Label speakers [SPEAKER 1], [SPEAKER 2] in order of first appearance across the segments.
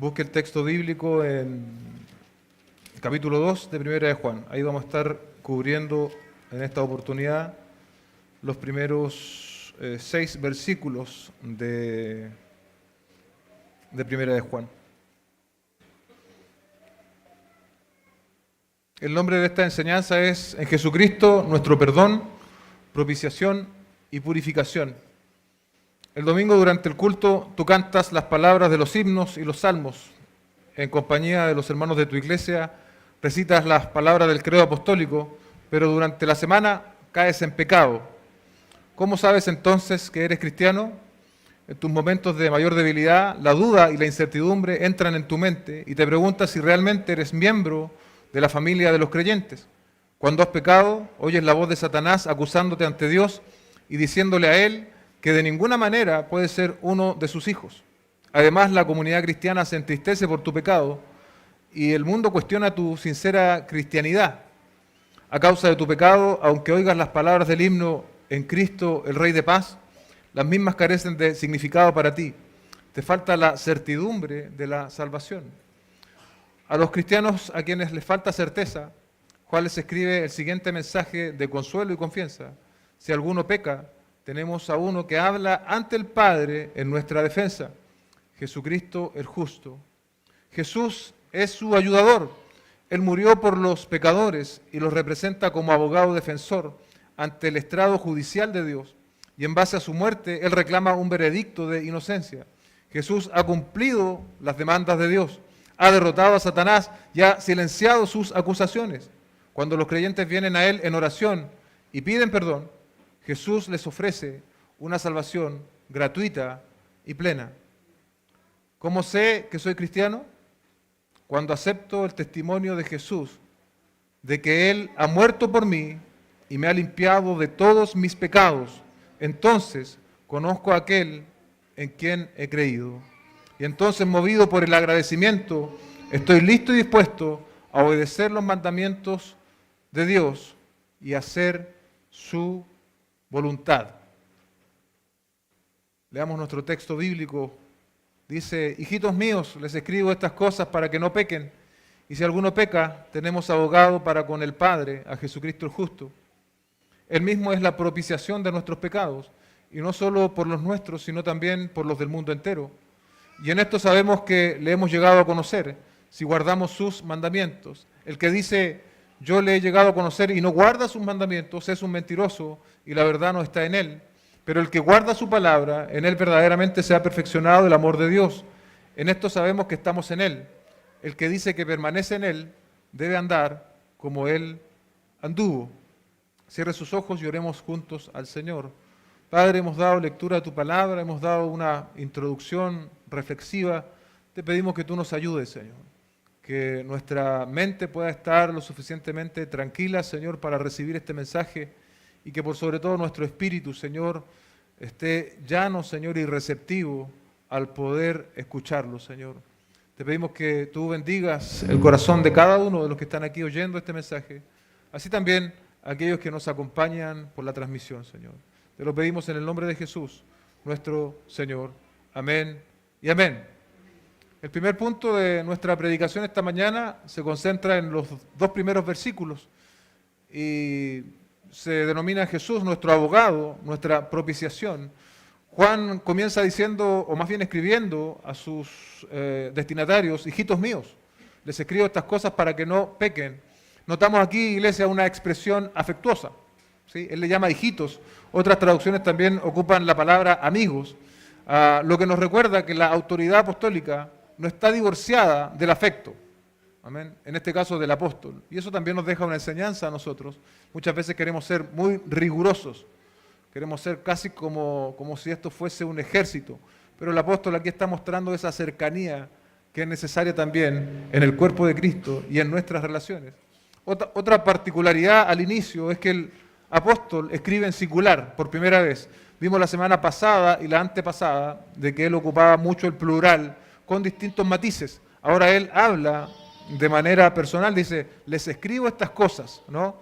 [SPEAKER 1] Busque el texto bíblico en capítulo 2 de Primera de Juan. Ahí vamos a estar cubriendo en esta oportunidad los primeros 6 versículos de Primera de Juan. El nombre de esta enseñanza es En Jesucristo, nuestro perdón, propiciación y purificación. El domingo durante el culto tú cantas las palabras de los himnos y los salmos. En compañía de los hermanos de tu iglesia recitas las palabras del credo apostólico, pero durante la semana caes en pecado. ¿Cómo sabes entonces que eres cristiano? En tus momentos de mayor debilidad, la duda y la incertidumbre entran en tu mente y te preguntas si realmente eres miembro de la familia de los creyentes. Cuando has pecado, oyes la voz de Satanás acusándote ante Dios y diciéndole a él que de ninguna manera puedes ser uno de sus hijos. Además, la comunidad cristiana se entristece por tu pecado y el mundo cuestiona tu sincera cristianidad. A causa de tu pecado, aunque oigas las palabras del himno En Cristo, el Rey de Paz, las mismas carecen de significado para ti. Te falta la certidumbre de la salvación. A los cristianos a quienes les falta certeza, Juan les escribe el siguiente mensaje de consuelo y confianza. Si alguno peca, tenemos a uno que habla ante el Padre en nuestra defensa, Jesucristo el justo. Jesús es su ayudador. Él murió por los pecadores y los representa como abogado defensor ante el estrado judicial de Dios. Y en base a su muerte, Él reclama un veredicto de inocencia. Jesús ha cumplido las demandas de Dios, ha derrotado a Satanás y ha silenciado sus acusaciones. Cuando los creyentes vienen a Él en oración y piden perdón, Jesús les ofrece una salvación gratuita y plena. ¿Cómo sé que soy cristiano? Cuando acepto el testimonio de Jesús, de que Él ha muerto por mí y me ha limpiado de todos mis pecados, entonces conozco a aquel en quien he creído. Y entonces, movido por el agradecimiento, estoy listo y dispuesto a obedecer los mandamientos de Dios y hacer su voluntad. Leamos nuestro texto bíblico. Dice: hijitos míos, les escribo estas cosas para que no pequen. Y si alguno peca, tenemos abogado para con el Padre, a Jesucristo el justo. Él mismo es la propiciación de nuestros pecados, y no solo por los nuestros, sino también por los del mundo entero. Y en esto sabemos que le hemos llegado a conocer, si guardamos sus mandamientos. El que dice, yo le he llegado a conocer y no guarda sus mandamientos, es un mentiroso y la verdad no está en él. Pero el que guarda su palabra, en él verdaderamente se ha perfeccionado el amor de Dios. En esto sabemos que estamos en él. El que dice que permanece en él, debe andar como él anduvo. Cierre sus ojos y oremos juntos al Señor. Padre, hemos dado lectura a tu palabra, hemos dado una introducción reflexiva. Te pedimos que tú nos ayudes, Señor. Que nuestra mente pueda estar lo suficientemente tranquila, Señor, para recibir este mensaje y que por sobre todo nuestro espíritu, Señor, esté llano, Señor, y receptivo al poder escucharlo, Señor. Te pedimos que tú bendigas el corazón de cada uno de los que están aquí oyendo este mensaje, así también aquellos que nos acompañan por la transmisión, Señor. Te lo pedimos en el nombre de Jesús, nuestro Señor. Amén y amén. El primer punto de nuestra predicación esta mañana se concentra en los 2 primeros versículos y se denomina Jesús nuestro abogado, nuestra propiciación. Juan comienza diciendo, o más bien escribiendo a sus destinatarios, hijitos míos, les escribo estas cosas para que no pequen. Notamos aquí, iglesia, una expresión afectuosa, ¿sí? Él le llama hijitos. Otras traducciones también ocupan la palabra amigos, lo que nos recuerda que la autoridad apostólica no está divorciada del afecto, amén, en este caso del apóstol. Y eso también nos deja una enseñanza a nosotros. Muchas veces queremos ser muy rigurosos, queremos ser casi como si esto fuese un ejército, pero el apóstol aquí está mostrando esa cercanía que es necesaria también en el cuerpo de Cristo y en nuestras relaciones. Otra particularidad al inicio es que el apóstol escribe en singular por primera vez. Vimos la semana pasada y la antepasada de que él ocupaba mucho el plural con distintos matices. Ahora él habla de manera personal, dice, les escribo estas cosas, ¿no?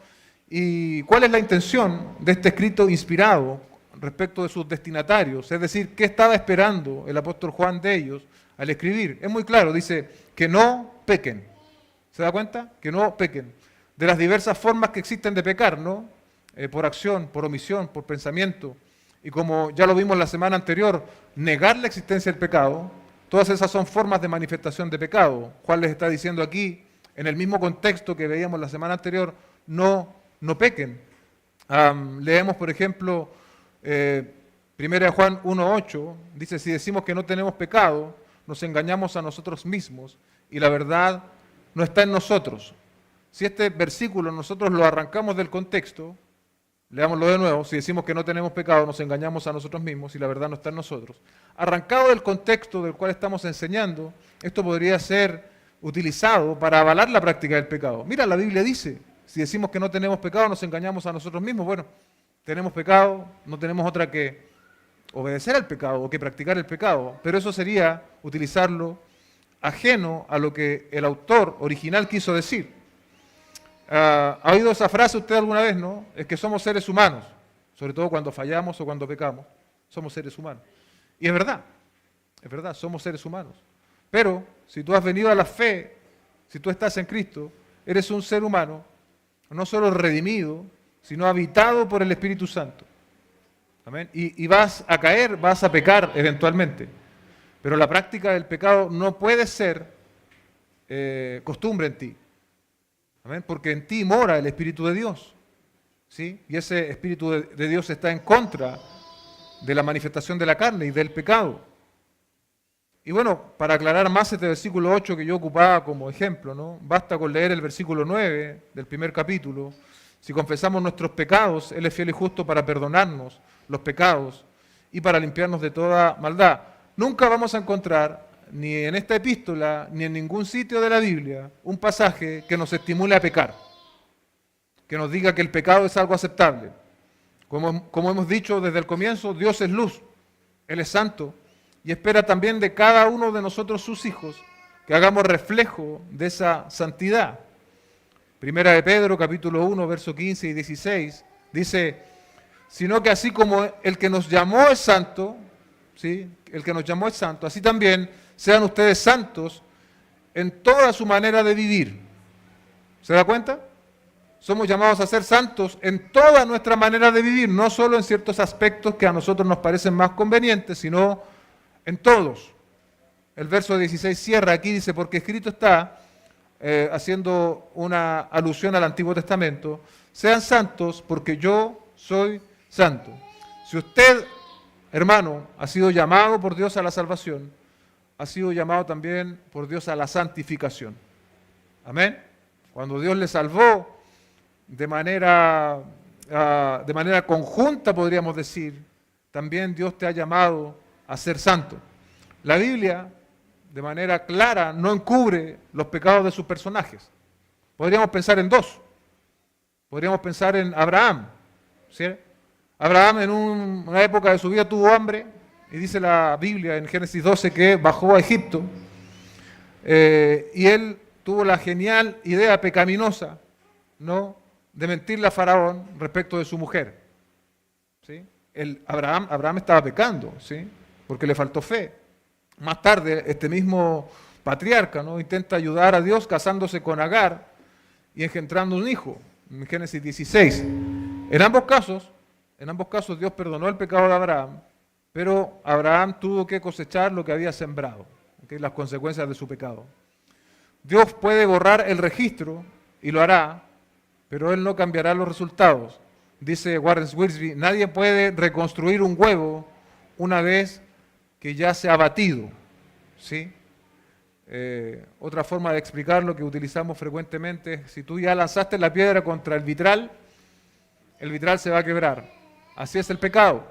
[SPEAKER 1] ¿Y cuál es la intención de este escrito inspirado respecto de sus destinatarios? Es decir, ¿qué estaba esperando el apóstol Juan de ellos al escribir. Es muy claro, dice que no pequen. ¿Se da cuenta? Que no pequen. De las diversas formas que existen de pecar, ¿no? Por acción, por omisión, por pensamiento. Y como ya lo vimos la semana anterior, negar la existencia del pecado, todas esas son formas de manifestación de pecado. Juan les está diciendo aquí, en el mismo contexto que veíamos la semana anterior, no pequen. Leemos, por ejemplo, 1 Juan 1:8, dice, si decimos que no tenemos pecado, nos engañamos a nosotros mismos y la verdad no está en nosotros. Si este versículo nosotros lo arrancamos del contexto, leámoslo de nuevo, si decimos que no tenemos pecado, nos engañamos a nosotros mismos y la verdad no está en nosotros. Arrancado del contexto del cual estamos enseñando, esto podría ser utilizado para avalar la práctica del pecado. Mira, la Biblia dice, si decimos que no tenemos pecado, nos engañamos a nosotros mismos. Bueno, tenemos pecado, no tenemos otra que obedecer al pecado o que practicar el pecado, pero eso sería utilizarlo ajeno a lo que el autor original quiso decir. ¿Ha oído esa frase usted alguna vez, no? Es que somos seres humanos, sobre todo cuando fallamos o cuando pecamos, somos seres humanos. Y es verdad, somos seres humanos. Pero si tú has venido a la fe, si tú estás en Cristo, eres un ser humano, no solo redimido, sino habitado por el Espíritu Santo. Amén. Y vas a caer, vas a pecar eventualmente. Pero la práctica del pecado no puede ser costumbre en ti. Amén. Porque en ti mora el Espíritu de Dios. ¿Sí? Y ese Espíritu de Dios está en contra de la manifestación de la carne y del pecado. Y bueno, para aclarar más este versículo 8 que yo ocupaba como ejemplo, ¿no? Basta con leer el versículo 9 del primer capítulo. Si confesamos nuestros pecados, Él es fiel y justo para perdonarnos los pecados y para limpiarnos de toda maldad. Nunca vamos a encontrar, ni en esta epístola, ni en ningún sitio de la Biblia, un pasaje que nos estimule a pecar, que nos diga que el pecado es algo aceptable. Como hemos dicho desde el comienzo, Dios es luz, Él es santo, y espera también de cada uno de nosotros, sus hijos, que hagamos reflejo de esa santidad. Primera de Pedro, capítulo 1, versos 15 y 16, dice, sino que así como el que nos llamó es santo, ¿sí? El que nos llamó es santo, así también sean ustedes santos en toda su manera de vivir. ¿Se da cuenta? Somos llamados a ser santos en toda nuestra manera de vivir, no solo en ciertos aspectos que a nosotros nos parecen más convenientes, sino en todos. El verso 16 cierra aquí, dice, porque escrito está, haciendo una alusión al Antiguo Testamento, sean santos porque yo soy santo. Si usted, hermano, ha sido llamado por Dios a la salvación, ha sido llamado también por Dios a la santificación. Amén. Cuando Dios le salvó de manera conjunta, podríamos decir, también Dios te ha llamado a ser santo. La Biblia, de manera clara, no encubre los pecados de sus personajes. Podríamos pensar en dos. Podríamos pensar en Abraham, ¿sí? Abraham en una época de su vida tuvo hambre, y dice la Biblia en Génesis 12 que bajó a Egipto, y él tuvo la genial idea pecaminosa, ¿no?, de mentirle a Faraón respecto de su mujer. ¿Sí? Abraham estaba pecando, ¿sí?, porque le faltó fe. Más tarde, este mismo patriarca, ¿no?, intenta ayudar a Dios casándose con Agar y engendrando un hijo, en Génesis 16. En ambos casos Dios perdonó el pecado de Abraham, pero Abraham tuvo que cosechar lo que había sembrado, ¿okay?, las consecuencias de su pecado. Dios puede borrar el registro, y lo hará, pero Él no cambiará los resultados. Dice Warren Wiersbe, nadie puede reconstruir un huevo una vez que ya se ha batido. ¿Sí? Otra forma de explicarlo que utilizamos frecuentemente es, si tú ya lanzaste la piedra contra el vitral se va a quebrar. Así es el pecado.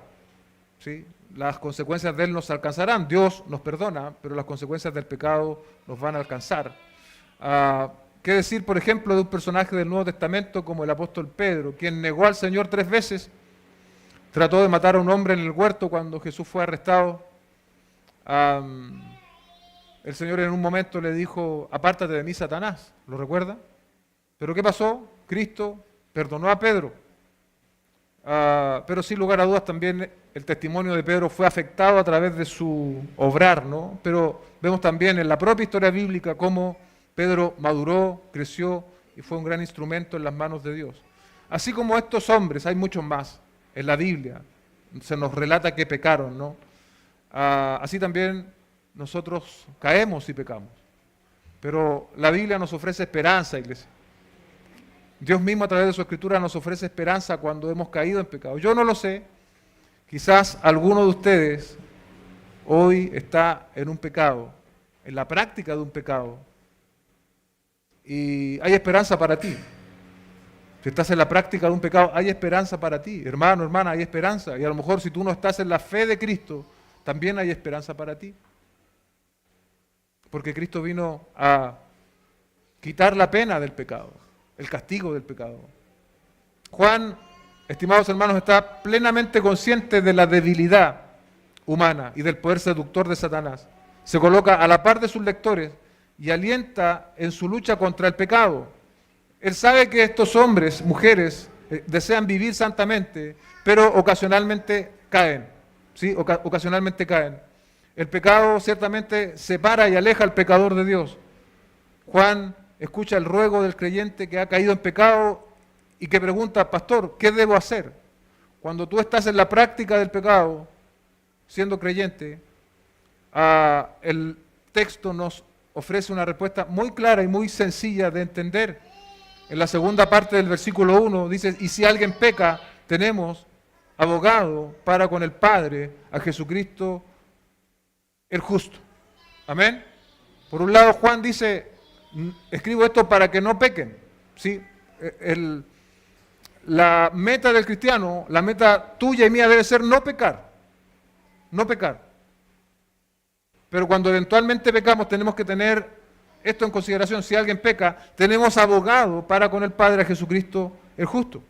[SPEAKER 1] ¿Sí? Las consecuencias de él nos alcanzarán. Dios nos perdona, pero las consecuencias del pecado nos van a alcanzar. ¿Qué decir, por ejemplo, de un personaje del Nuevo Testamento como el apóstol Pedro, quien negó al Señor 3 veces, trató de matar a un hombre en el huerto cuando Jesús fue arrestado? El Señor en un momento le dijo, apártate de mí, Satanás, ¿lo recuerda? ¿Pero qué pasó? Cristo perdonó a Pedro. pero sin lugar a dudas también el testimonio de Pedro fue afectado a través de su obrar, ¿no? Pero vemos también en la propia historia bíblica cómo Pedro maduró, creció y fue un gran instrumento en las manos de Dios. Así como estos hombres, hay muchos más en la Biblia, se nos relata que pecaron, ¿no? Así también nosotros caemos y pecamos. Pero la Biblia nos ofrece esperanza, iglesia. Dios mismo a través de su Escritura nos ofrece esperanza cuando hemos caído en pecado. Yo no lo sé, quizás alguno de ustedes hoy está en un pecado, en la práctica de un pecado, y hay esperanza para ti. Si estás en la práctica de un pecado, hay esperanza para ti. Hermano, hermana, hay esperanza. Y a lo mejor si tú no estás en la fe de Cristo, también hay esperanza para ti. Porque Cristo vino a quitar la pena del pecado, el castigo del pecado. Juan, estimados hermanos, está plenamente consciente de la debilidad humana y del poder seductor de Satanás. Se coloca a la par de sus lectores y alienta en su lucha contra el pecado. Él sabe que estos hombres, mujeres, desean vivir santamente, pero ocasionalmente caen, ¿sí? Ocasionalmente caen. El pecado ciertamente separa y aleja al pecador de Dios. Juan escucha el ruego del creyente que ha caído en pecado y que pregunta, pastor, ¿qué debo hacer? Cuando tú estás en la práctica del pecado, siendo creyente, el texto nos ofrece una respuesta muy clara y muy sencilla de entender. En la segunda parte del versículo 1 dice, y si alguien peca, tenemos abogado para con el Padre, a Jesucristo el justo. Amén. Por un lado, Juan dice, escribo esto para que no pequen. ¿Sí? La meta del cristiano, la meta tuya y mía debe ser no pecar. No pecar. Pero cuando eventualmente pecamos tenemos que tener esto en consideración. Si alguien peca, tenemos abogado para con el Padre, a Jesucristo el justo.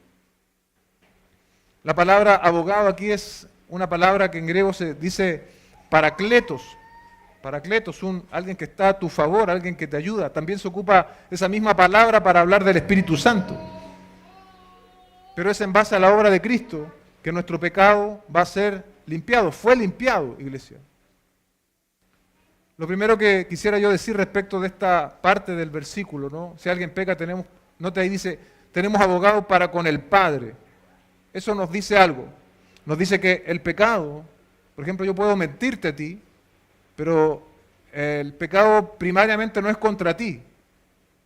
[SPEAKER 1] La palabra abogado aquí es una palabra que en griego se dice paracletos. Paracletos, alguien que está a tu favor, alguien que te ayuda. También se ocupa esa misma palabra para hablar del Espíritu Santo. Pero es en base a la obra de Cristo que nuestro pecado va a ser limpiado. Fue limpiado, iglesia. Lo primero que quisiera yo decir respecto de esta parte del versículo, ¿no? Si alguien peca, nota ahí dice, tenemos abogado para con el Padre. Eso nos dice algo. Nos dice que el pecado, por ejemplo, yo puedo mentirte a ti, pero el pecado primariamente no es contra ti,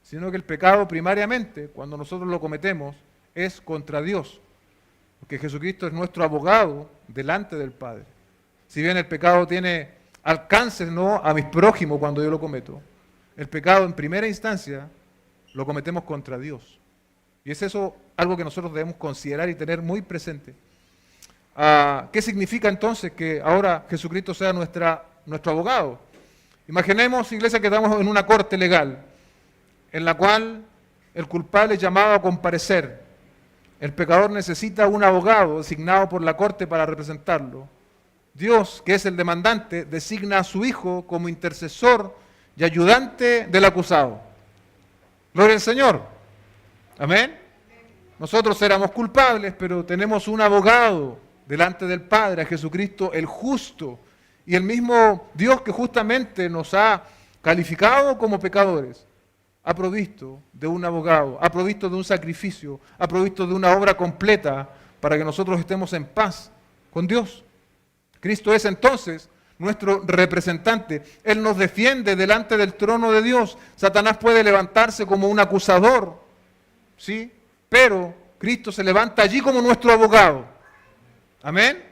[SPEAKER 1] sino que el pecado primariamente, cuando nosotros lo cometemos, es contra Dios. Porque Jesucristo es nuestro abogado delante del Padre. Si bien el pecado tiene alcances, ¿no?, a mis prójimos cuando yo lo cometo, el pecado en primera instancia lo cometemos contra Dios. Y es eso algo que nosotros debemos considerar y tener muy presente. ¿Qué significa entonces que ahora Jesucristo sea nuestro abogado? Imaginemos, iglesia, que estamos en una corte legal, en la cual el culpable es llamado a comparecer. El pecador necesita un abogado designado por la corte para representarlo. Dios, que es el demandante, designa a su Hijo como intercesor y ayudante del acusado. Gloria al Señor. Amén. Nosotros éramos culpables, pero tenemos un abogado delante del Padre, a Jesucristo el justo. Y el mismo Dios que justamente nos ha calificado como pecadores, ha provisto de un abogado, ha provisto de un sacrificio, ha provisto de una obra completa para que nosotros estemos en paz con Dios. Cristo es entonces nuestro representante. Él nos defiende delante del trono de Dios. Satanás puede levantarse como un acusador, ¿sí? Pero Cristo se levanta allí como nuestro abogado. Amén.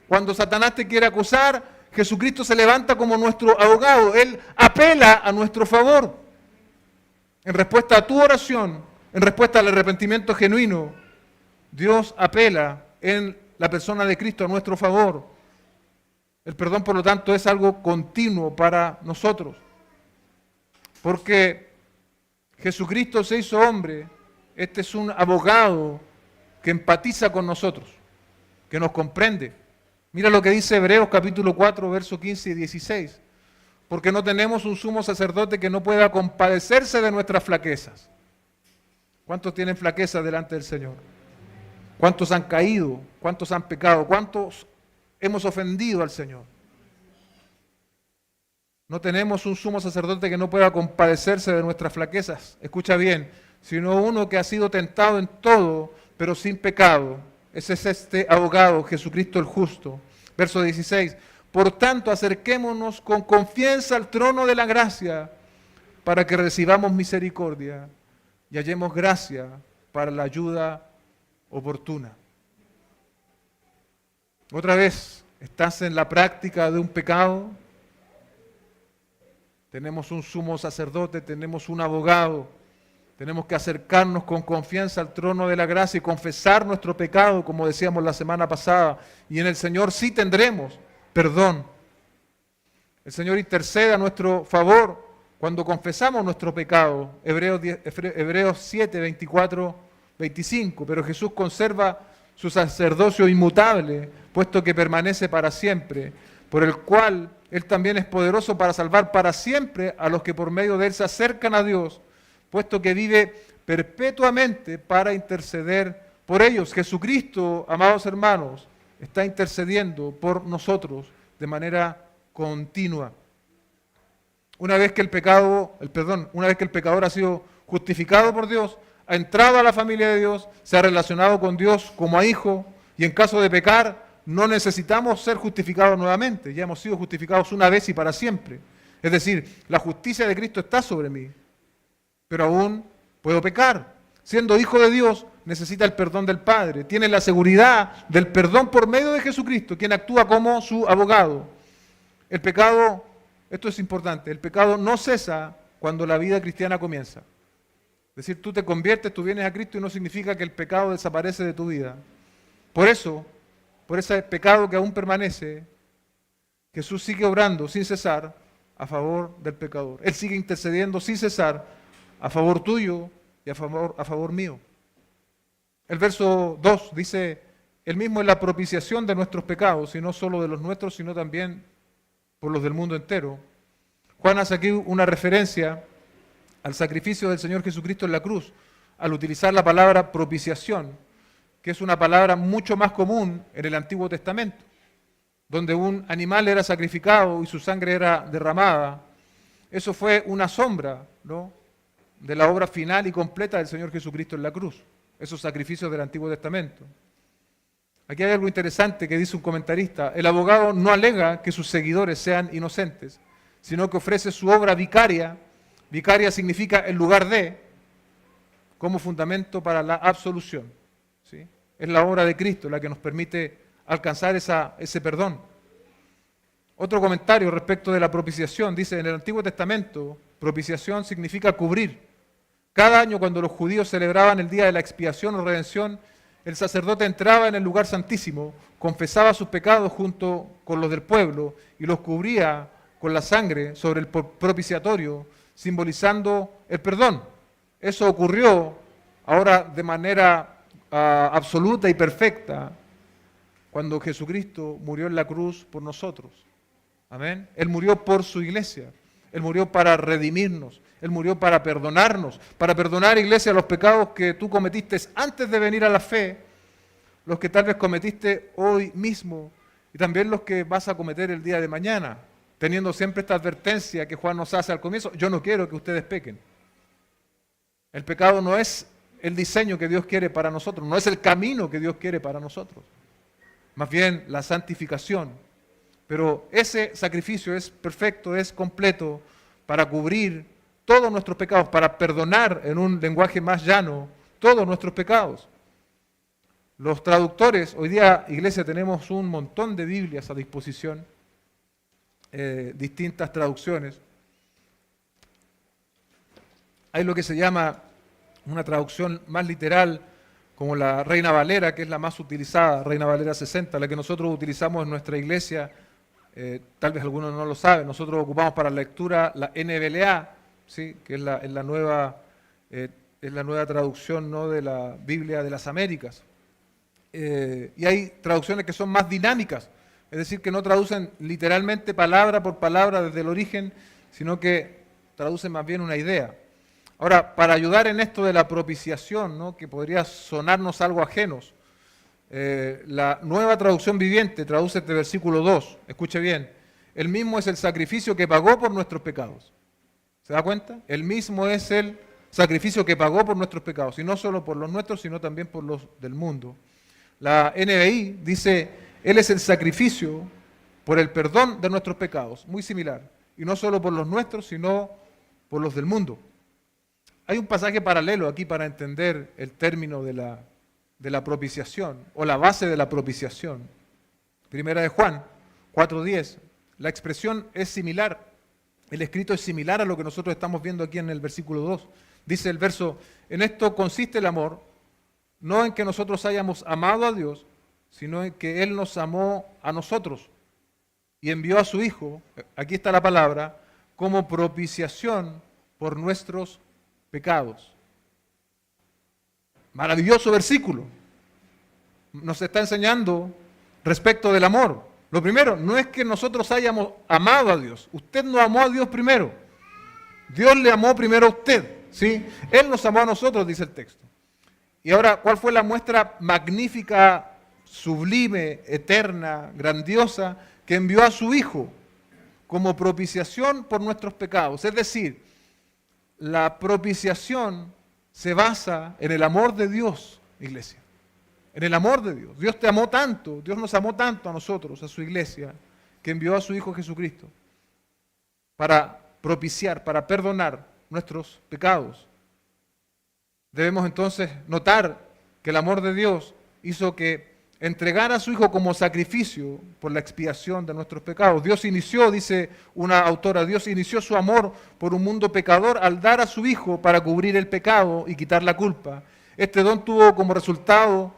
[SPEAKER 1] Cuando Satanás te quiere acusar, Jesucristo se levanta como nuestro abogado. Él apela a nuestro favor. En respuesta a tu oración, en respuesta al arrepentimiento genuino, Dios apela en la persona de Cristo a nuestro favor. El perdón, por lo tanto, es algo continuo para nosotros. Porque Jesucristo se hizo hombre. Este es un abogado que empatiza con nosotros, que nos comprende. Mira lo que dice Hebreos capítulo 4, versos 15 y 16. Porque no tenemos un sumo sacerdote que no pueda compadecerse de nuestras flaquezas. ¿Cuántos tienen flaqueza delante del Señor? ¿Cuántos han caído? ¿Cuántos han pecado? ¿Cuántos hemos ofendido al Señor? No tenemos un sumo sacerdote que no pueda compadecerse de nuestras flaquezas. Escucha bien, sino uno que ha sido tentado en todo, pero sin pecado. Ese es este abogado, Jesucristo el justo. Verso 16. Por tanto, acerquémonos con confianza al trono de la gracia para que recibamos misericordia y hallemos gracia para la ayuda oportuna. Otra vez, ¿estás en la práctica de un pecado? Tenemos un sumo sacerdote, tenemos un abogado. Tenemos que acercarnos con confianza al trono de la gracia y confesar nuestro pecado, como decíamos la semana pasada. Y en el Señor sí tendremos perdón. El Señor intercede a nuestro favor cuando confesamos nuestro pecado. Hebreos 7, 24, 25. Pero Jesús conserva su sacerdocio inmutable, puesto que permanece para siempre, por el cual Él también es poderoso para salvar para siempre a los que por medio de Él se acercan a Dios, puesto que vive perpetuamente para interceder por ellos. Jesucristo, amados hermanos, está intercediendo por nosotros de manera continua. Una vez que el pecador ha sido justificado por Dios, ha entrado a la familia de Dios, se ha relacionado con Dios como a hijo, y en caso de pecar, no necesitamos ser justificados nuevamente. Ya hemos sido justificados una vez y para siempre. Es decir, la justicia de Cristo está sobre mí, pero aún puedo pecar. Siendo hijo de Dios, necesita el perdón del Padre. Tiene la seguridad del perdón por medio de Jesucristo, quien actúa como su abogado. El pecado, esto es importante, el pecado no cesa cuando la vida cristiana comienza. Es decir, tú te conviertes, tú vienes a Cristo y no significa que el pecado desaparece de tu vida. Por eso, por ese pecado que aún permanece, Jesús sigue obrando sin cesar a favor del pecador. Él sigue intercediendo sin cesar a favor tuyo y a favor mío. El verso 2 dice, Él mismo es la propiciación de nuestros pecados, y no solo de los nuestros, sino también por los del mundo entero. Juan hace aquí una referencia al sacrificio del Señor Jesucristo en la cruz, al utilizar la palabra propiciación, que es una palabra mucho más común en el Antiguo Testamento, donde un animal era sacrificado y su sangre era derramada. Eso fue una sombra, ¿no?, de la obra final y completa del Señor Jesucristo en la cruz, esos sacrificios del Antiguo Testamento. Aquí hay algo interesante que dice un comentarista: el abogado no alega que sus seguidores sean inocentes, sino que ofrece su obra vicaria. Vicaria significa en lugar de, como fundamento para la absolución, ¿sí? Es la obra de Cristo la que nos permite alcanzar ese perdón. Otro comentario respecto de la propiciación dice: en el Antiguo Testamento, propiciación significa cubrir. Cada año, cuando los judíos celebraban el día de la expiación o redención, el sacerdote entraba en el lugar santísimo, confesaba sus pecados junto con los del pueblo y los cubría con la sangre sobre el propiciatorio, simbolizando el perdón. Eso ocurrió ahora de manera absoluta y perfecta cuando Jesucristo murió en la cruz por nosotros. Amén. Él murió por su iglesia. Él murió para redimirnos. Él murió para perdonarnos. Para perdonar, iglesia, los pecados que tú cometiste antes de venir a la fe, los que tal vez cometiste hoy mismo y también los que vas a cometer el día de mañana, teniendo siempre esta advertencia que Juan nos hace al comienzo: yo no quiero que ustedes pequen. El pecado no es el diseño que Dios quiere para nosotros, no es el camino que Dios quiere para nosotros. Más bien la santificación. Pero ese sacrificio es perfecto, es completo para cubrir todos nuestros pecados, para perdonar, en un lenguaje más llano, todos nuestros pecados. Los traductores, hoy día, iglesia, tenemos un montón de Biblias a disposición, distintas traducciones. Hay lo que se llama una traducción más literal, como la Reina Valera, que es la más utilizada, Reina Valera 60, la que nosotros utilizamos en nuestra iglesia. Tal vez algunos no lo saben, nosotros ocupamos para la lectura la NBLA, ¿sí?, que es la nueva traducción, ¿no?, de la Biblia de las Américas. Y hay traducciones que son más dinámicas, es decir, que no traducen literalmente palabra por palabra desde el origen, sino que traducen más bien una idea. Ahora, para ayudar en esto de la propiciación, ¿no?, que podría sonarnos algo ajenos, La Nueva Traducción Viviente traduce este versículo 2. Escuche bien. Él mismo es el sacrificio que pagó por nuestros pecados. ¿Se da cuenta? Él mismo es el sacrificio que pagó por nuestros pecados. Y no solo por los nuestros, sino también por los del mundo. La NBI dice, Él es el sacrificio por el perdón de nuestros pecados. Muy similar. Y no solo por los nuestros, sino por los del mundo. Hay un pasaje paralelo aquí para entender el término de la propiciación, o la base de la propiciación. Primera de Juan 4:10. La expresión es similar, el escrito es similar a lo que nosotros estamos viendo aquí en el versículo 2. Dice el verso, en esto consiste el amor, no en que nosotros hayamos amado a Dios, sino en que Él nos amó a nosotros y envió a su Hijo, aquí está la palabra, como propiciación por nuestros pecados. Maravilloso versículo. Nos está enseñando respecto del amor. Lo primero, no es que nosotros hayamos amado a Dios. Usted no amó a Dios primero. Dios le amó primero a usted, ¿sí? Él nos amó a nosotros, dice el texto. Y ahora, ¿cuál fue la muestra magnífica, sublime, eterna, grandiosa, que envió a su Hijo como propiciación por nuestros pecados? Es decir, la propiciación se basa en el amor de Dios, iglesia. En el amor de Dios. Dios te amó tanto, Dios nos amó tanto a nosotros, a su iglesia, que envió a su Hijo Jesucristo para propiciar, para perdonar nuestros pecados. Debemos entonces notar que el amor de Dios hizo que entregara a su Hijo como sacrificio por la expiación de nuestros pecados. Dios inició, dice una autora, Dios inició su amor por un mundo pecador al dar a su Hijo para cubrir el pecado y quitar la culpa. Este don tuvo como resultado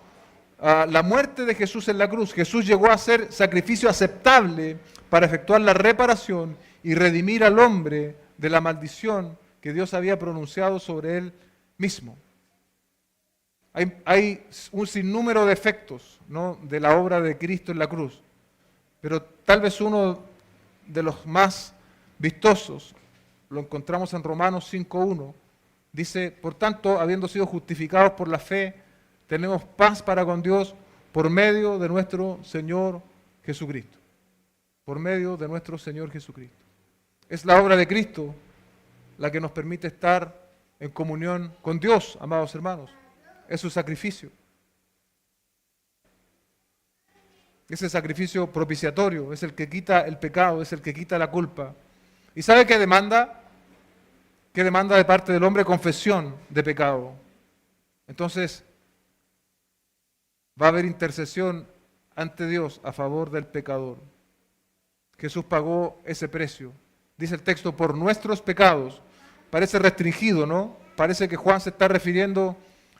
[SPEAKER 1] la muerte de Jesús en la cruz. Jesús llegó a ser sacrificio aceptable para efectuar la reparación y redimir al hombre de la maldición que Dios había pronunciado sobre él mismo. Hay un sinnúmero de efectos, ¿no?, de la obra de Cristo en la cruz, pero tal vez uno de los más vistosos lo encontramos en Romanos 5:1. Dice, por tanto, habiendo sido justificados por la fe, tenemos paz para con Dios por medio de nuestro Señor Jesucristo. Por medio de nuestro Señor Jesucristo. Es la obra de Cristo la que nos permite estar en comunión con Dios, amados hermanos. Es su sacrificio. Ese sacrificio propiciatorio es el que quita el pecado, es el que quita la culpa. ¿Y sabe qué demanda? ¿Qué demanda de parte del hombre? Confesión de pecado. Entonces, va a haber intercesión ante Dios a favor del pecador. Jesús pagó ese precio. Dice el texto, por nuestros pecados. Parece restringido, ¿no? Parece que Juan se está refiriendo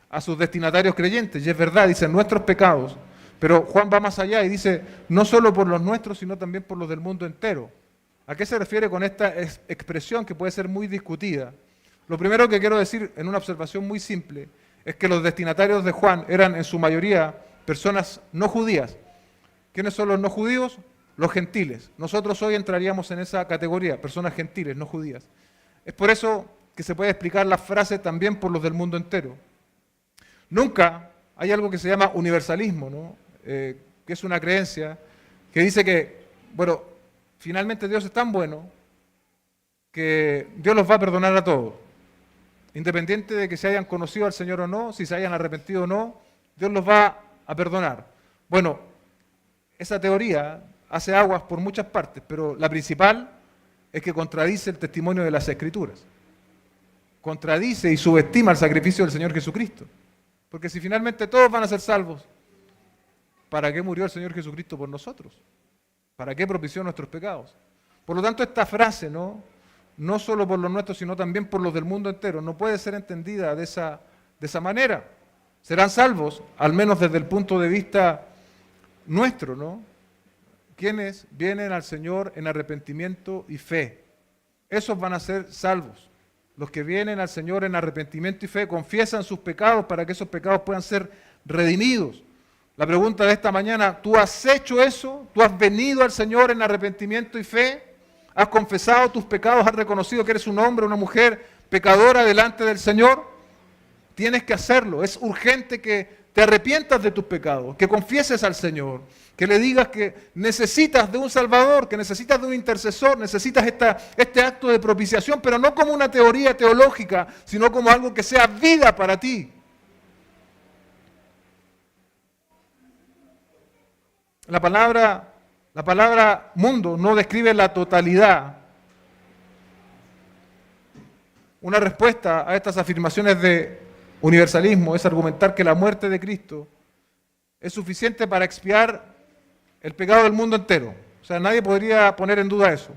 [SPEAKER 1] a sus destinatarios creyentes. Y es verdad, dice nuestros pecados. Pero Juan va más allá y dice, no solo por los nuestros, sino también por los del mundo entero. ¿A qué se refiere con esta expresión que puede ser muy discutida? Lo primero que quiero decir en una observación muy simple es que los destinatarios de Juan eran en su mayoría personas no judías. ¿Quiénes son los no judíos? Los gentiles. Nosotros hoy entraríamos en esa categoría, personas gentiles, no judías. Es por eso que se puede explicar la frase también por los del mundo entero. Nunca hay algo que se llama universalismo, ¿no? Que es una creencia que dice que, bueno, finalmente Dios es tan bueno que Dios los va a perdonar a todos. Independiente de que se hayan conocido al Señor o no, si se hayan arrepentido o no, Dios los va a perdonar. Bueno, esa teoría hace aguas por muchas partes, pero la principal es que contradice el testimonio de las Escrituras. Contradice y subestima el sacrificio del Señor Jesucristo. Porque si finalmente todos van a ser salvos, ¿para qué murió el Señor Jesucristo por nosotros? ¿Para qué propició nuestros pecados? Por lo tanto, esta frase, no solo por los nuestros, sino también por los del mundo entero, no puede ser entendida de esa manera. Serán salvos, al menos desde el punto de vista nuestro, ¿no? Quienes vienen al Señor en arrepentimiento y fe. Esos van a ser salvos. Los que vienen al Señor en arrepentimiento y fe confiesan sus pecados para que esos pecados puedan ser redimidos. La pregunta de esta mañana, ¿tú has hecho eso? ¿Tú has venido al Señor en arrepentimiento y fe? ¿Has confesado tus pecados? ¿Has reconocido que eres un hombre o una mujer pecadora delante del Señor? Tienes que hacerlo. Es urgente que te arrepientas de tus pecados, que confieses al Señor, que le digas que necesitas de un Salvador, que necesitas de un intercesor, necesitas este acto de propiciación, pero no como una teoría teológica, sino como algo que sea vida para ti. La palabra mundo no describe la totalidad. Una respuesta a estas afirmaciones de universalismo es argumentar que la muerte de Cristo es suficiente para expiar el pecado del mundo entero. O sea, nadie podría poner en duda eso.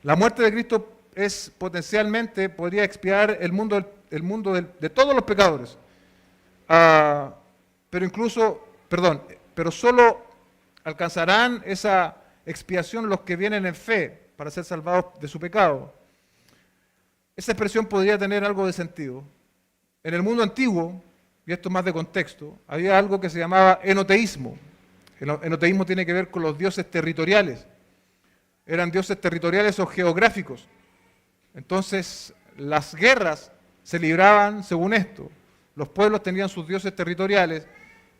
[SPEAKER 1] La muerte de Cristo podría expiar el mundo de todos los pecadores. Pero solo alcanzarán esa expiación los que vienen en fe para ser salvados de su pecado. Esa expresión podría tener algo de sentido. En el mundo antiguo, y esto más de contexto, había algo que se llamaba enoteísmo. El enoteísmo tiene que ver con los dioses territoriales. Eran dioses territoriales o geográficos. Entonces, las guerras se libraban según esto. Los pueblos tenían sus dioses territoriales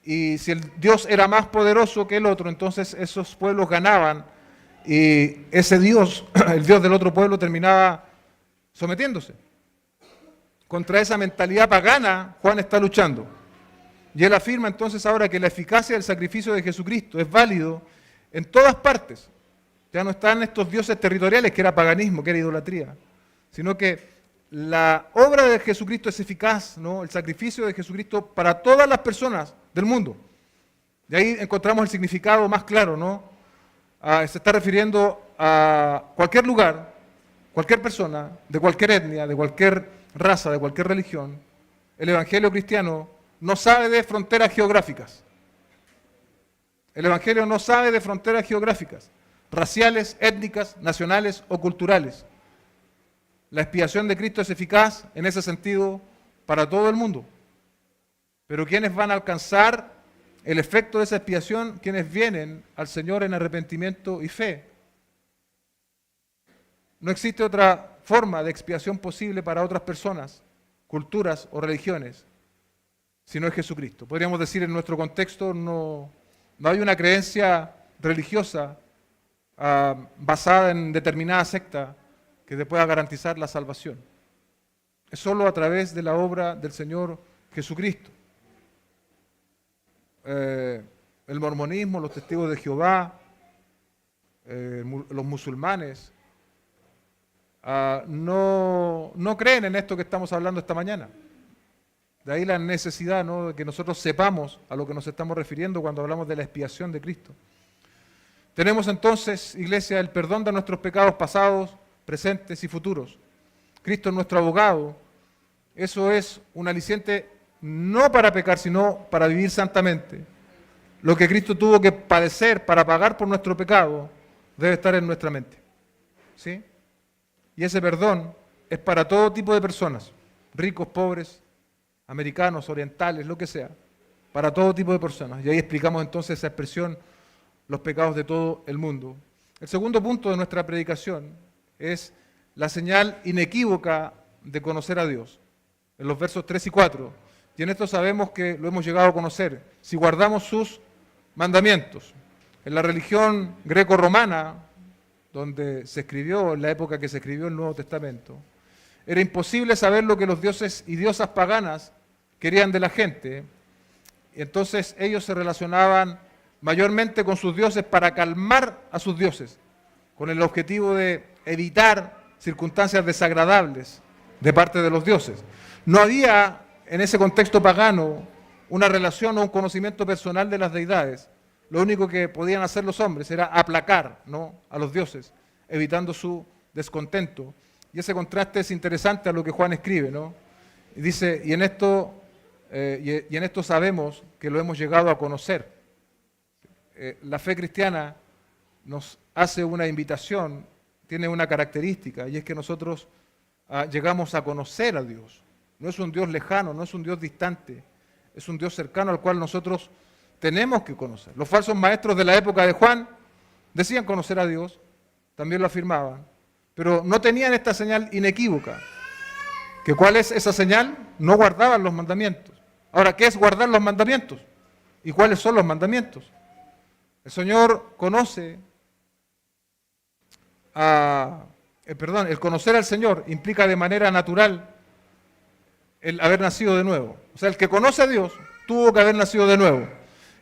[SPEAKER 1] y si el dios era más poderoso que el otro, entonces esos pueblos ganaban y ese dios, el dios del otro pueblo, terminaba sometiéndose. Contra esa mentalidad pagana, Juan está luchando. Y él afirma entonces ahora que la eficacia del sacrificio de Jesucristo es válido en todas partes. Ya no están estos dioses territoriales, que era paganismo, que era idolatría, sino que la obra de Jesucristo es eficaz, ¿no? El sacrificio de Jesucristo para todas las personas del mundo. De ahí encontramos el significado más claro, ¿no? Se está refiriendo a cualquier lugar, cualquier persona, de cualquier etnia, de cualquier raza, de cualquier religión. El evangelio cristiano no sabe de fronteras geográficas. El evangelio no sabe de fronteras geográficas, raciales, étnicas, nacionales o culturales. La expiación de Cristo es eficaz en ese sentido para todo el mundo. Pero ¿quiénes van a alcanzar el efecto de esa expiación? Quienes vienen al Señor en arrepentimiento y fe. No existe otra forma de expiación posible para otras personas, culturas o religiones, si no es Jesucristo. Podríamos decir en nuestro contexto no hay una creencia religiosa basada en determinada secta que te pueda garantizar la salvación. Es solo a través de la obra del Señor Jesucristo. El mormonismo, los testigos de Jehová, los musulmanes, no creen en esto que estamos hablando esta mañana. De ahí la necesidad, ¿no?, de que nosotros sepamos a lo que nos estamos refiriendo cuando hablamos de la expiación de Cristo. Tenemos entonces, iglesia, el perdón de nuestros pecados pasados, presentes y futuros. Cristo es nuestro abogado. Eso es un aliciente no para pecar, sino para vivir santamente. Lo que Cristo tuvo que padecer para pagar por nuestro pecado debe estar en nuestra mente. ¿Sí? Y ese perdón es para todo tipo de personas, ricos, pobres, americanos, orientales, lo que sea, para todo tipo de personas. Y ahí explicamos entonces esa expresión, los pecados de todo el mundo. El segundo punto de nuestra predicación es la señal inequívoca de conocer a Dios, en los versos 3 y 4. Y en esto sabemos que lo hemos llegado a conocer, si guardamos sus mandamientos. En la religión greco-romana, donde se escribió, en la época que se escribió el Nuevo Testamento, era imposible saber lo que los dioses y diosas paganas querían de la gente. Y entonces ellos se relacionaban mayormente con sus dioses para calmar a sus dioses, con el objetivo de evitar circunstancias desagradables de parte de los dioses. No había en ese contexto pagano una relación o un conocimiento personal de las deidades. Lo único que podían hacer los hombres era aplacar, ¿no?, a los dioses, evitando su descontento. Y ese contraste es interesante a lo que Juan escribe, ¿no? Y dice, y en esto sabemos que lo hemos llegado a conocer. La fe cristiana nos hace una invitación, tiene una característica, y es que nosotros llegamos a conocer a Dios. No es un Dios lejano, no es un Dios distante, es un Dios cercano al cual nosotros tenemos que conocer. Los falsos maestros de la época de Juan decían conocer a Dios, también lo afirmaban, pero no tenían esta señal inequívoca. ¿Que cuál es esa señal? No guardaban los mandamientos. Ahora, ¿qué es guardar los mandamientos? ¿Y cuáles son los mandamientos? El Señor conoce el conocer al Señor implica de manera natural el haber nacido de nuevo. O sea, el que conoce a Dios tuvo que haber nacido de nuevo.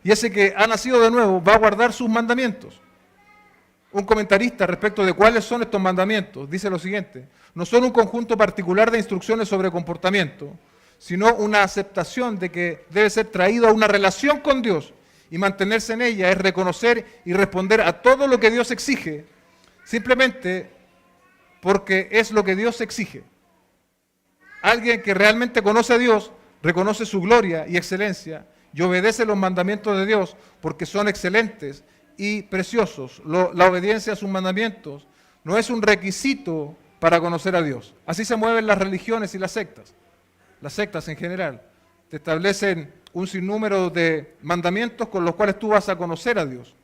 [SPEAKER 1] Y ese que ha nacido de nuevo va a guardar sus mandamientos. Un comentarista respecto de cuáles son estos mandamientos dice lo siguiente: no son un conjunto particular de instrucciones sobre comportamiento, sino una aceptación de que debe ser traído a una relación con Dios, y mantenerse en ella es reconocer y responder a todo lo que Dios exige, simplemente porque es lo que Dios exige. Alguien que realmente conoce a Dios reconoce su gloria y excelencia y obedece los mandamientos de Dios porque son excelentes y preciosos. La obediencia a sus mandamientos no es un requisito para conocer a Dios. Así se mueven las religiones y las sectas en general. Te establecen un sinnúmero de mandamientos con los cuales tú vas a conocer a Dios.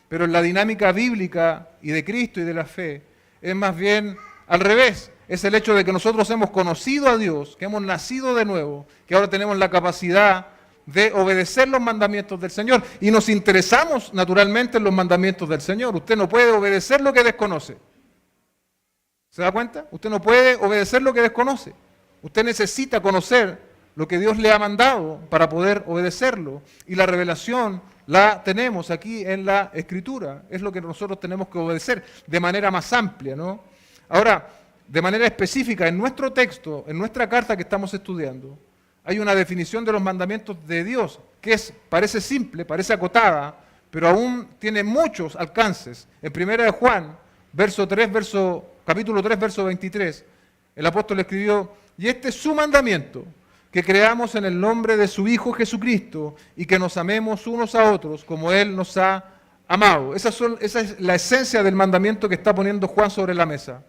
[SPEAKER 1] Pero en la dinámica bíblica y de Cristo y de la fe es más bien al revés. Es el hecho de que nosotros hemos conocido a Dios, que hemos nacido de nuevo, que ahora tenemos la capacidad de obedecer los mandamientos del Señor. Y nos interesamos naturalmente en los mandamientos del Señor. Usted no puede obedecer lo que desconoce. ¿Se da cuenta? Usted no puede obedecer lo que desconoce. Usted necesita conocer lo que Dios le ha mandado para poder obedecerlo. Y la revelación la tenemos aquí en la Escritura. Es lo que nosotros tenemos que obedecer de manera más amplia, ¿no? Ahora, de manera específica, en nuestro texto, en nuestra carta que estamos estudiando, hay una definición de los mandamientos de Dios que parece simple, parece acotada, pero aún tiene muchos alcances. En 1 Juan, capítulo 3, verso 23, el apóstol escribió: y este es su mandamiento, que creamos en el nombre de su Hijo Jesucristo y que nos amemos unos a otros como Él nos ha amado. Esa es la esencia del mandamiento que está poniendo Juan sobre la mesa.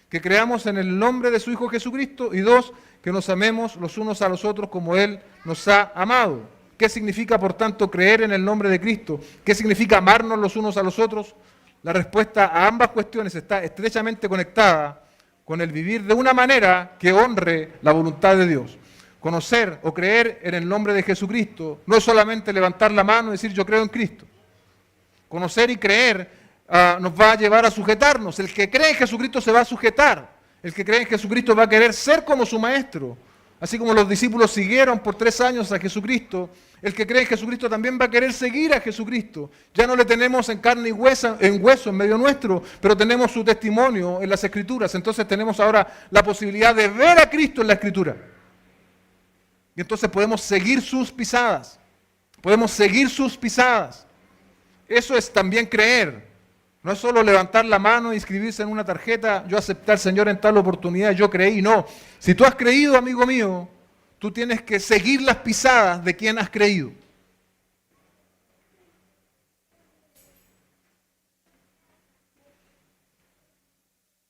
[SPEAKER 1] Que creamos en el nombre de su Hijo Jesucristo, y dos, que nos amemos los unos a los otros como Él nos ha amado. ¿Qué significa, por tanto, creer en el nombre de Cristo? ¿Qué significa amarnos los unos a los otros? La respuesta a ambas cuestiones está estrechamente conectada con el vivir de una manera que honre la voluntad de Dios. Conocer o creer en el nombre de Jesucristo no es solamente levantar la mano y decir yo creo en Cristo. Conocer y creer nos va a llevar a sujetarnos. El que cree en Jesucristo se va a sujetar. El que cree en Jesucristo va a querer ser como su maestro. Así como los discípulos siguieron por 3 años a Jesucristo, el que cree en Jesucristo también va a querer seguir a Jesucristo. Ya no le tenemos en carne y hueso en medio nuestro, pero tenemos su testimonio en las Escrituras. Entonces tenemos ahora la posibilidad de ver a Cristo en la Escritura. Y entonces podemos seguir sus pisadas. Podemos seguir sus pisadas. Eso es también creer. No es solo levantar la mano e inscribirse en una tarjeta, yo acepté al Señor en tal oportunidad, yo creí. No, si tú has creído, amigo mío, tú tienes que seguir las pisadas de quien has creído.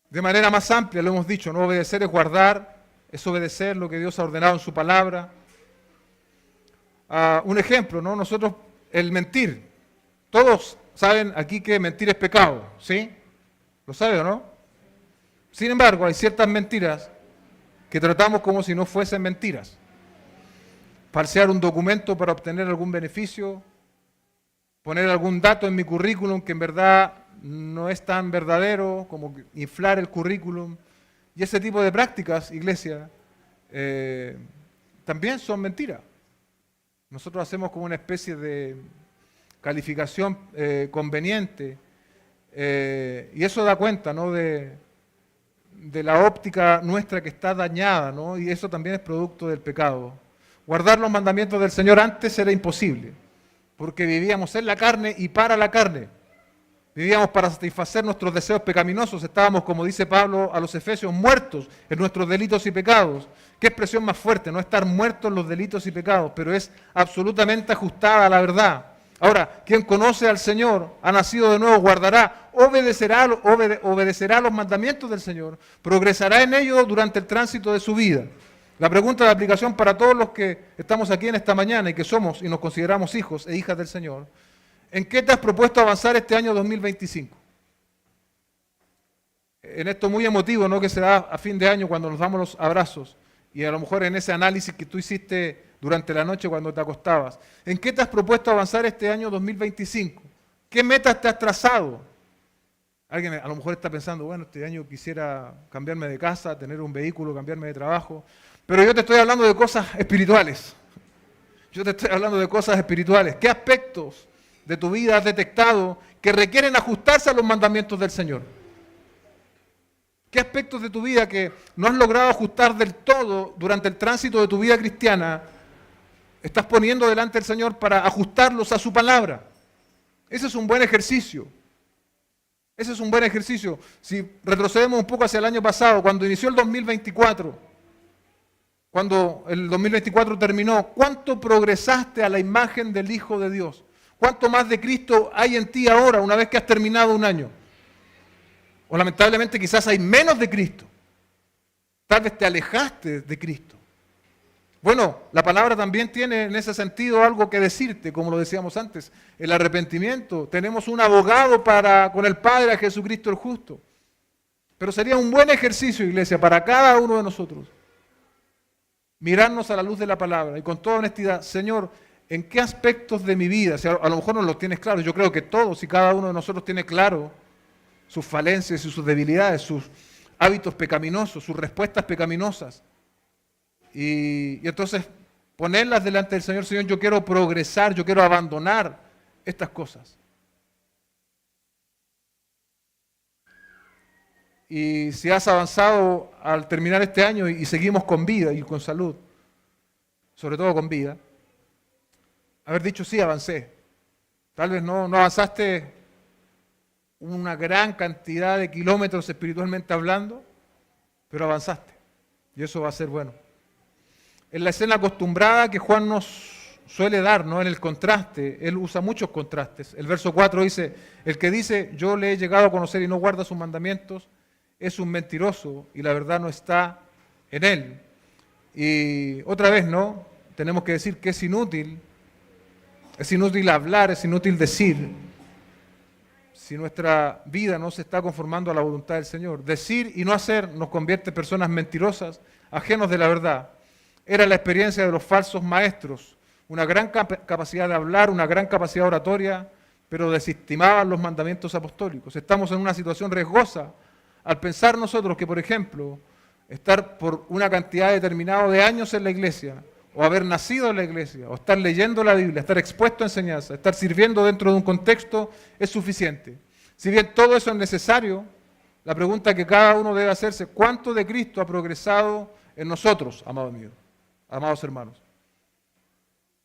[SPEAKER 1] De manera más amplia, lo hemos dicho, no obedecer es guardar, es obedecer lo que Dios ha ordenado en su palabra. Un ejemplo, ¿no? Nosotros, el mentir, todos saben aquí que mentir es pecado, ¿sí? ¿Lo sabe o no? Sin embargo, hay ciertas mentiras que tratamos como si no fuesen mentiras. Falsear un documento para obtener algún beneficio, poner algún dato en mi currículum que en verdad no es tan verdadero, como inflar el currículum. Y ese tipo de prácticas, iglesia, también son mentiras. Nosotros hacemos como una especie de calificación conveniente, y eso da cuenta, ¿no?, de la óptica nuestra que está dañada, ¿no? Y eso también es producto del pecado. Guardar los mandamientos del Señor antes era imposible, porque vivíamos en la carne y para la carne. Vivíamos para satisfacer nuestros deseos pecaminosos. Estábamos, como dice Pablo a los Efesios, muertos en nuestros delitos y pecados. ¿Qué expresión más fuerte? No estar muertos en los delitos y pecados, pero es absolutamente ajustada a la verdad. Ahora, quien conoce al Señor, ha nacido de nuevo, guardará, obedecerá los mandamientos del Señor, progresará en ellos durante el tránsito de su vida. La pregunta de aplicación para todos los que estamos aquí en esta mañana y que somos y nos consideramos hijos e hijas del Señor: ¿en qué te has propuesto avanzar este año 2025? En esto muy emotivo, ¿no?, que se da a fin de año cuando nos damos los abrazos, y a lo mejor en ese análisis que tú hiciste durante la noche cuando te acostabas? ¿En qué te has propuesto avanzar este año 2025? ¿Qué metas te has trazado? Alguien a lo mejor está pensando, bueno, este año quisiera cambiarme de casa, tener un vehículo, cambiarme de trabajo, pero yo te estoy hablando de cosas espirituales. Yo te estoy hablando de cosas espirituales. ¿Qué aspectos de tu vida has detectado que requieren ajustarse a los mandamientos del Señor? ¿Qué aspectos de tu vida que no has logrado ajustar del todo durante el tránsito de tu vida cristiana estás poniendo delante del Señor para ajustarlos a su palabra? Ese es un buen ejercicio. Ese es un buen ejercicio. Si retrocedemos un poco hacia el año pasado, cuando inició el 2024, cuando el 2024 terminó, ¿cuánto progresaste a la imagen del Hijo de Dios? ¿Cuánto más de Cristo hay en ti ahora, una vez que has terminado un año? O lamentablemente quizás hay menos de Cristo. Tal vez te alejaste de Cristo. Bueno, la palabra también tiene en ese sentido algo que decirte, como lo decíamos antes, el arrepentimiento. Tenemos un abogado con el Padre, a Jesucristo el justo. Pero sería un buen ejercicio, iglesia, para cada uno de nosotros, mirarnos a la luz de la palabra y con toda honestidad, Señor, ¿en qué aspectos de mi vida? Si a lo mejor no los tienes claros, yo creo que todos y cada uno de nosotros tiene claro sus falencias y sus debilidades, sus hábitos pecaminosos, sus respuestas pecaminosas. Y entonces ponerlas delante del Señor, Señor, yo quiero progresar, yo quiero abandonar estas cosas. Y si has avanzado al terminar este año y seguimos con vida y con salud, sobre todo con vida, haber dicho sí, avancé. Tal vez no avanzaste una gran cantidad de kilómetros espiritualmente hablando, pero avanzaste. Y eso va a ser bueno. En la escena acostumbrada que Juan nos suele dar, ¿no? En el contraste, él usa muchos contrastes. El verso 4 dice, el que dice, yo le he llegado a conocer y no guarda sus mandamientos, es un mentiroso y la verdad no está en él. Y otra vez, ¿no? Tenemos que decir que es inútil hablar, es inútil decir, si nuestra vida no se está conformando a la voluntad del Señor. Decir y no hacer nos convierte en personas mentirosas, ajenos de la verdad. Era la experiencia de los falsos maestros, una gran capacidad de hablar, una gran capacidad oratoria, pero desestimaban los mandamientos apostólicos. Estamos en una situación riesgosa al pensar nosotros que, por ejemplo, estar por una cantidad determinada de años en la iglesia, o haber nacido en la iglesia, o estar leyendo la Biblia, estar expuesto a enseñanza, estar sirviendo dentro de un contexto, es suficiente. Si bien todo eso es necesario, la pregunta que cada uno debe hacerse, ¿cuánto de Cristo ha progresado en nosotros, amados míos, amados hermanos?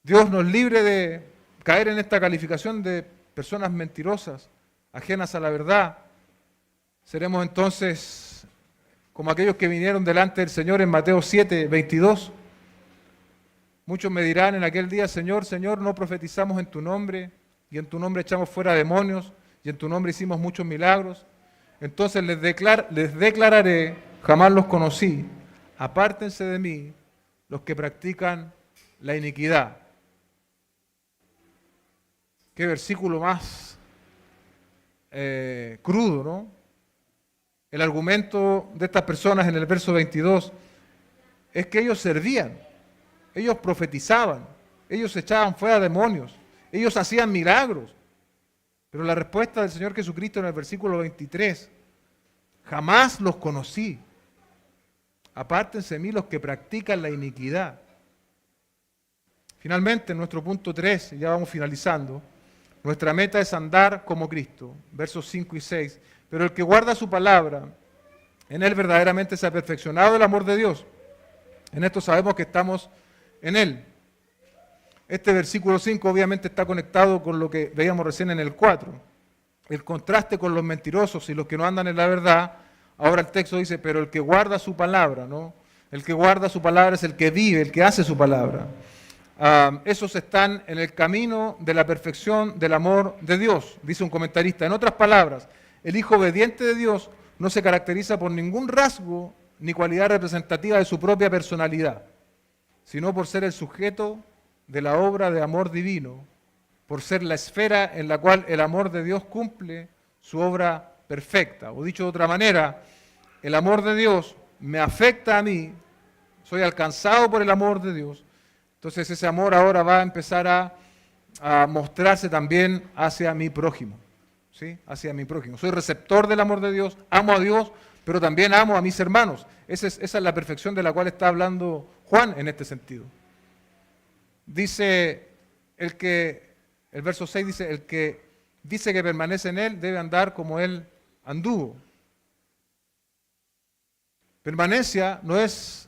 [SPEAKER 1] Dios nos libre de caer en esta calificación de personas mentirosas, ajenas a la verdad. Seremos entonces como aquellos que vinieron delante del Señor en Mateo 7, 22. Muchos me dirán en aquel día, Señor, Señor, no profetizamos en tu nombre, y en tu nombre echamos fuera demonios, y en tu nombre hicimos muchos milagros. Entonces les declararé, jamás los conocí, apártense de mí los que practican la iniquidad. Qué versículo más crudo, ¿no? El argumento de estas personas en el verso 22 es que ellos servían, ellos profetizaban, ellos echaban fuera demonios, ellos hacían milagros. Pero la respuesta del Señor Jesucristo en el versículo 23, jamás los conocí. Apártense de mí los que practican la iniquidad. Finalmente, en nuestro punto 3, ya vamos finalizando, nuestra meta es andar como Cristo, versos 5 y 6. Pero el que guarda su palabra, en él verdaderamente se ha perfeccionado el amor de Dios. En esto sabemos que estamos en él. Este versículo 5 obviamente está conectado con lo que veíamos recién en el 4. El contraste con los mentirosos y los que no andan en la verdad. Ahora el texto dice, pero el que guarda su palabra, ¿no? El que guarda su palabra es el que vive, el que hace su palabra. Esos están en el camino de la perfección del amor de Dios, dice un comentarista. En otras palabras, el hijo obediente de Dios no se caracteriza por ningún rasgo ni cualidad representativa de su propia personalidad, sino por ser el sujeto de la obra de amor divino, por ser la esfera en la cual el amor de Dios cumple su obra perfecta. O dicho de otra manera, el amor de Dios me afecta a mí, soy alcanzado por el amor de Dios, Entonces ese amor ahora va a empezar a mostrarse también hacia mi prójimo, ¿sí? Hacia mi prójimo. Soy receptor del amor de Dios, amo a Dios, pero también amo a mis hermanos. Esa es la perfección de la cual está hablando Juan en este sentido. Dice el verso 6 dice, el que dice que permanece en él debe andar como él anduvo. Permanencia no es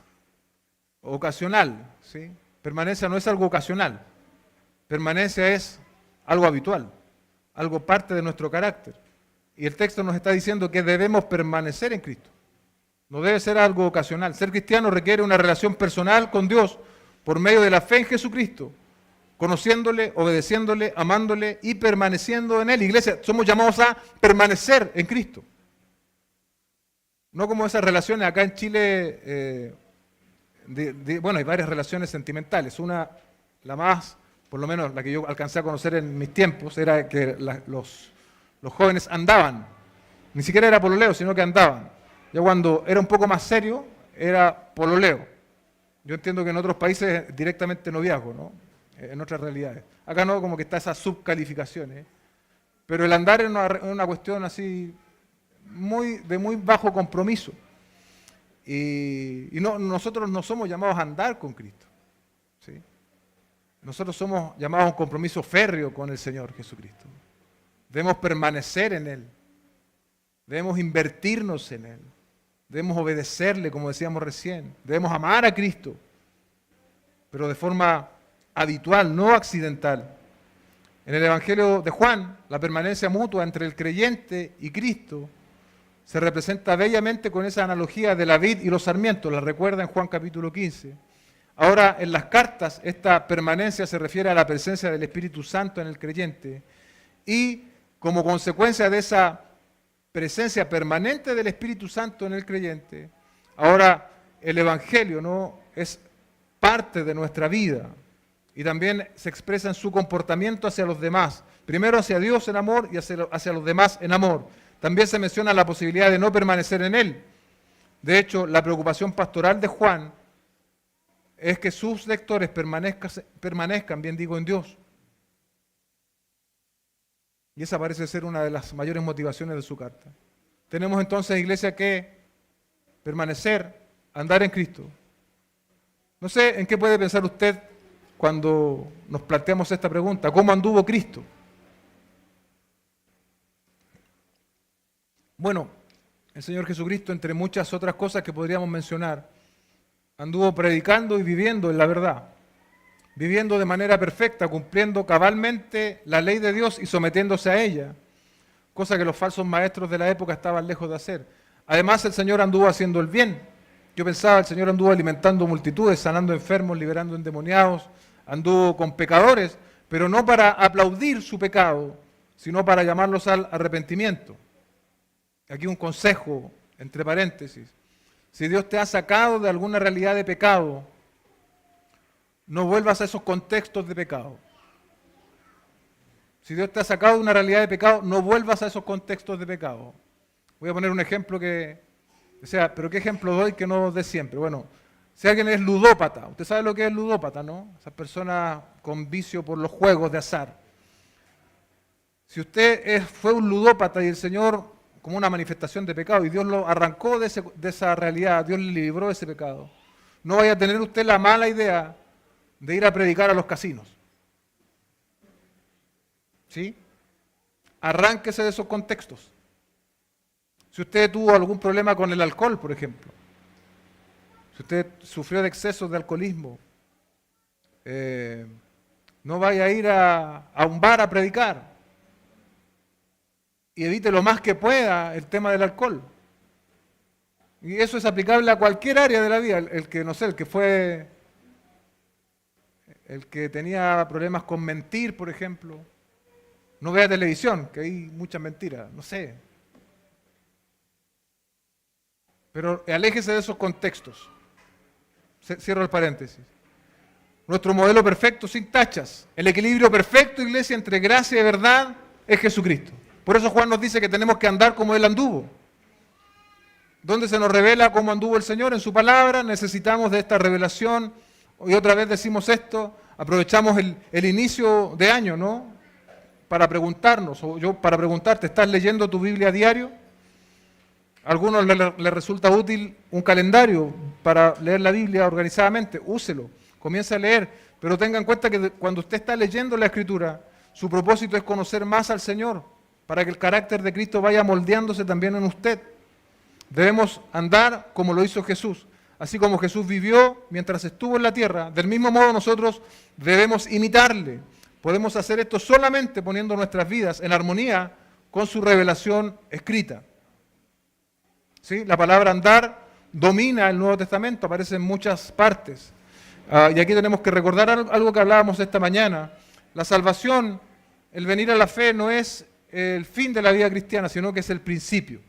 [SPEAKER 1] ocasional, ¿sí? Permanencia no es algo ocasional. Permanencia es algo habitual, algo parte de nuestro carácter. Y el texto nos está diciendo que debemos permanecer en Cristo. No debe ser algo ocasional. Ser cristiano requiere una relación personal con Dios por medio de la fe en Jesucristo, conociéndole, obedeciéndole, amándole y permaneciendo en Él. Iglesia, somos llamados a permanecer en Cristo. No como esas relaciones acá en Chile, bueno, hay varias relaciones sentimentales. Una, la más, por lo menos la que yo alcancé a conocer en mis tiempos, era que los jóvenes andaban. Ni siquiera era pololeo, sino que andaban. Ya cuando era un poco más serio, era pololeo. Yo entiendo que en otros países directamente noviazgo, ¿no? En otras realidades. Acá no, como que está esa subcalificación, ¿eh? Pero el andar es una cuestión así de muy bajo compromiso. Y nosotros no somos llamados a andar con Cristo, ¿sí? Nosotros somos llamados a un compromiso férreo con el Señor Jesucristo. Debemos permanecer en Él. Debemos invertirnos en Él. Debemos obedecerle, como decíamos recién. Debemos amar a Cristo, pero de forma habitual, no accidental. En el Evangelio de Juan, la permanencia mutua entre el creyente y Cristo se representa bellamente con esa analogía de la vid y los sarmientos. La recuerda en Juan capítulo 15. Ahora, en las cartas, esta permanencia se refiere a la presencia del Espíritu Santo en el creyente y como consecuencia de esa presencia permanente del Espíritu Santo en el creyente, ahora el Evangelio, ¿no?, es parte de nuestra vida y también se expresa en su comportamiento hacia los demás. Primero hacia Dios en amor y hacia los demás en amor. También se menciona la posibilidad de no permanecer en Él. De hecho, la preocupación pastoral de Juan es que sus lectores permanezcan, bien digo, en Dios. Y esa parece ser una de las mayores motivaciones de su carta. Tenemos entonces, iglesia, que permanecer, andar en Cristo. No sé en qué puede pensar usted cuando nos planteamos esta pregunta. ¿Cómo anduvo Cristo? Bueno, el Señor Jesucristo, entre muchas otras cosas que podríamos mencionar, anduvo predicando y viviendo en la verdad, viviendo de manera perfecta, cumpliendo cabalmente la ley de Dios y sometiéndose a ella, cosa que los falsos maestros de la época estaban lejos de hacer. Además, el Señor anduvo haciendo el bien. Yo pensaba, el Señor anduvo alimentando multitudes, sanando enfermos, liberando endemoniados, anduvo con pecadores, pero no para aplaudir su pecado, sino para llamarlos al arrepentimiento. Aquí un consejo, entre paréntesis. Si Dios te ha sacado de alguna realidad de pecado, no vuelvas a esos contextos de pecado. Si Dios te ha sacado de una realidad de pecado, no vuelvas a esos contextos de pecado. Voy a poner un ejemplo pero ¿qué ejemplo doy que no dé siempre? Bueno, si alguien es ludópata, usted sabe lo que es ludópata, ¿no? Esas personas con vicio por los juegos de azar. Si usted fue un ludópata y el Señor, como una manifestación de pecado, y Dios lo arrancó de esa realidad, Dios le libró de ese pecado, no vaya a tener usted la mala idea de ir a predicar a los casinos. ¿Sí? Arránquese de esos contextos. Si usted tuvo algún problema con el alcohol, por ejemplo, si usted sufrió de excesos de alcoholismo, no vaya a ir a un bar a predicar. Y evite lo más que pueda el tema del alcohol. Y eso es aplicable a cualquier área de la vida. El que tenía problemas con mentir, por ejemplo, no vea televisión, que hay muchas mentiras, no sé. Pero aléjese de esos contextos. Cierro el paréntesis. Nuestro modelo perfecto, sin tachas, el equilibrio perfecto, iglesia, entre gracia y verdad, es Jesucristo. Por eso Juan nos dice que tenemos que andar como Él anduvo. ¿Dónde se nos revela cómo anduvo el Señor? En su palabra. Necesitamos de esta revelación Y otra vez decimos esto, aprovechamos el inicio de año, ¿no? Para preguntarnos, o yo para preguntarte, ¿estás leyendo tu Biblia a diario? A algunos les resulta útil un calendario para leer la Biblia organizadamente, úselo, comience a leer, pero tenga en cuenta que cuando usted está leyendo la Escritura, su propósito es conocer más al Señor, para que el carácter de Cristo vaya moldeándose también en usted. Debemos andar como lo hizo Jesús. Así como Jesús vivió mientras estuvo en la tierra, del mismo modo nosotros debemos imitarle. Podemos hacer esto solamente poniendo nuestras vidas en armonía con su revelación escrita. ¿Sí? La palabra andar domina el Nuevo Testamento, aparece en muchas partes. Y aquí tenemos que recordar algo que hablábamos esta mañana. La salvación, el venir a la fe, no es el fin de la vida cristiana, sino que es el principio.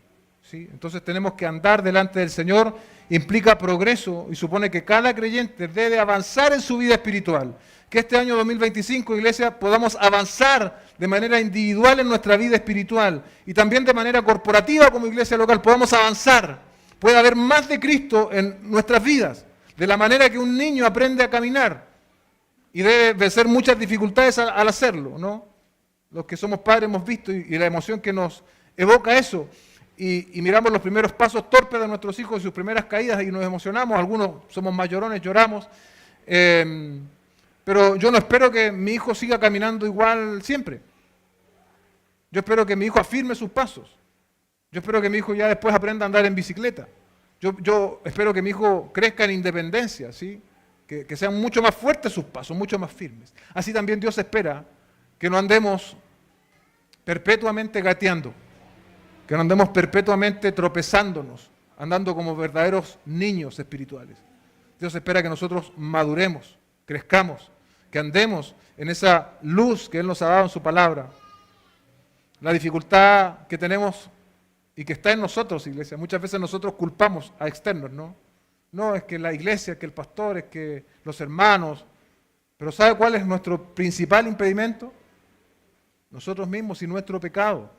[SPEAKER 1] ¿Sí? Entonces tenemos que andar delante del Señor, implica progreso y supone que cada creyente debe avanzar en su vida espiritual. Que este año 2025, iglesia, podamos avanzar de manera individual en nuestra vida espiritual y también de manera corporativa como iglesia local, podamos avanzar. Puede haber más de Cristo en nuestras vidas, de la manera que un niño aprende a caminar y debe vencer muchas dificultades al hacerlo, ¿no? Los que somos padres hemos visto y la emoción que nos evoca eso. Y miramos los primeros pasos torpes de nuestros hijos y sus primeras caídas y nos emocionamos, algunos somos más llorones, lloramos, pero yo no espero que mi hijo siga caminando igual siempre. Yo espero que mi hijo afirme sus pasos. Yo espero que mi hijo ya después aprenda a andar en bicicleta. Yo espero que mi hijo crezca en independencia, ¿sí? Que sean mucho más fuertes sus pasos, mucho más firmes. Así también Dios espera que no andemos perpetuamente gateando, que no andemos perpetuamente tropezándonos, andando como verdaderos niños espirituales. Dios espera que nosotros maduremos, crezcamos, que andemos en esa luz que Él nos ha dado en su palabra. La dificultad que tenemos y que está en nosotros, iglesia, muchas veces nosotros culpamos a externos, ¿no? No, es que la iglesia, es que el pastor, es que los hermanos. Pero ¿sabe cuál es nuestro principal impedimento? Nosotros mismos y nuestro pecado.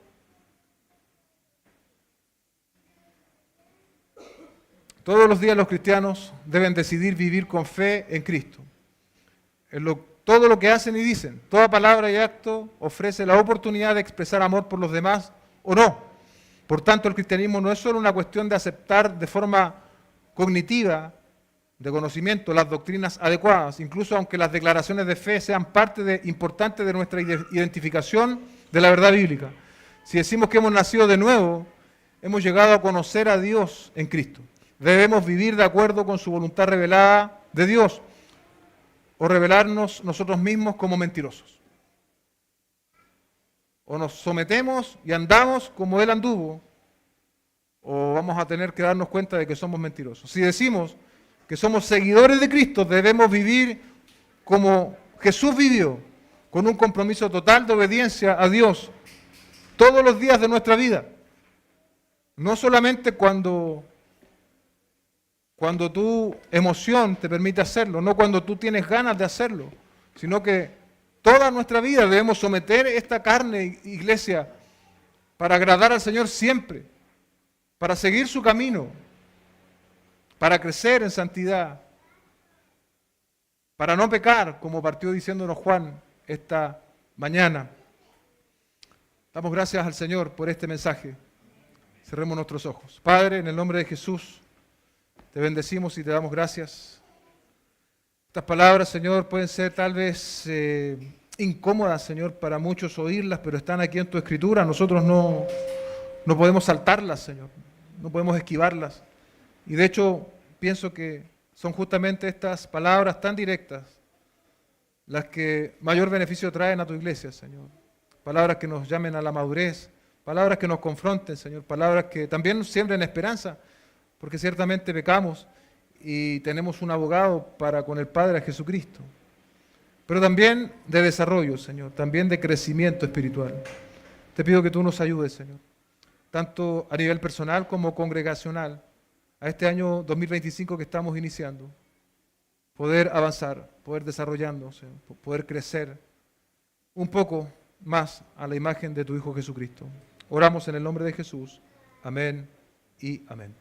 [SPEAKER 1] Todos los días los cristianos deben decidir vivir con fe en Cristo. Todo lo que hacen y dicen, toda palabra y acto ofrece la oportunidad de expresar amor por los demás o no. Por tanto, el cristianismo no es solo una cuestión de aceptar de forma cognitiva, de conocimiento, las doctrinas adecuadas, incluso aunque las declaraciones de fe sean parte importante de nuestra identificación de la verdad bíblica. Si decimos que hemos nacido de nuevo, hemos llegado a conocer a Dios en Cristo. Debemos vivir de acuerdo con su voluntad revelada de Dios o revelarnos nosotros mismos como mentirosos. O nos sometemos y andamos como Él anduvo, o vamos a tener que darnos cuenta de que somos mentirosos. Si decimos que somos seguidores de Cristo, debemos vivir como Jesús vivió, con un compromiso total de obediencia a Dios todos los días de nuestra vida. No solamente cuando tu emoción te permite hacerlo, no cuando tú tienes ganas de hacerlo, sino que toda nuestra vida debemos someter esta carne, iglesia, para agradar al Señor siempre, para seguir su camino, para crecer en santidad, para no pecar, como partió diciéndonos Juan esta mañana. Damos gracias al Señor por este mensaje. Cerremos nuestros ojos. Padre, en el nombre de Jesús, te bendecimos y te damos gracias. Estas palabras, Señor, pueden ser tal vez incómodas, Señor, para muchos oírlas, pero están aquí en tu Escritura. Nosotros no podemos saltarlas, Señor. No podemos esquivarlas. Y de hecho, pienso que son justamente estas palabras tan directas las que mayor beneficio traen a tu iglesia, Señor. Palabras que nos llamen a la madurez, palabras que nos confronten, Señor. Palabras que también siembren esperanza, porque ciertamente pecamos y tenemos un abogado para con el Padre, Jesucristo. Pero también de desarrollo, Señor, también de crecimiento espiritual. Te pido que tú nos ayudes, Señor, tanto a nivel personal como congregacional, a este año 2025 que estamos iniciando. Poder avanzar, poder desarrollarnos, poder crecer un poco más a la imagen de tu Hijo Jesucristo. Oramos en el nombre de Jesús. Amén y amén.